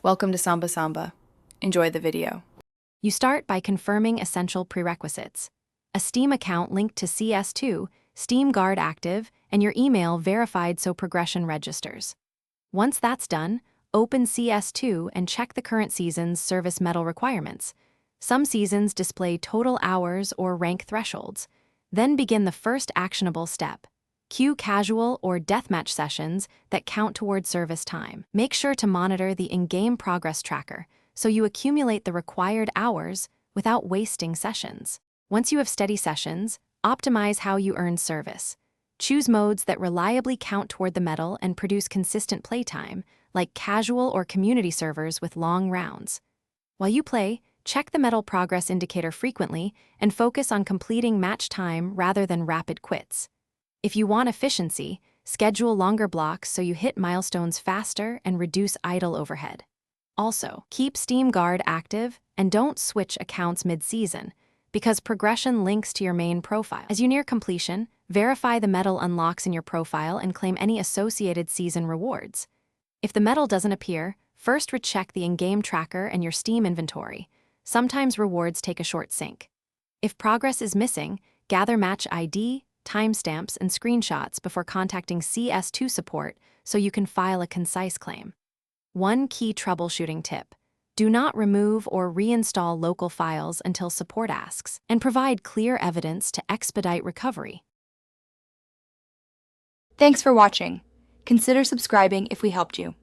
Welcome to Samba Samba. Enjoy the video. You start by confirming essential prerequisites: a Steam account linked to Cs2, Steam Guard active, and your email verified so progression registers. Once that's done, open Cs2 and check the current season's service medal requirements. Some seasons display total hours or rank thresholds. Then begin the first actionable step. Queue casual or deathmatch sessions that count toward service time. Make sure to monitor the in-game progress tracker so you accumulate the required hours without wasting sessions. Once you have steady sessions, optimize how you earn service. Choose modes that reliably count toward the medal and produce consistent playtime, like casual or community servers with long rounds. While you play, check the medal progress indicator frequently and focus on completing match time rather than rapid quits. If you want efficiency, schedule longer blocks so you hit milestones faster and reduce idle overhead. Also, keep Steam Guard active and don't switch accounts mid-season, because progression links to your main profile. As you near completion, verify the medal unlocks in your profile and claim any associated season rewards. If the medal doesn't appear, first recheck the in-game tracker and your Steam inventory. Sometimes rewards take a short sync. If progress is missing, gather match ID, timestamps, and screenshots before contacting Cs2 support so you can file a concise claim. One key troubleshooting tip: do not remove or reinstall local files until support asks, and provide clear evidence to expedite recovery. Thanks for watching. Consider subscribing if we helped you.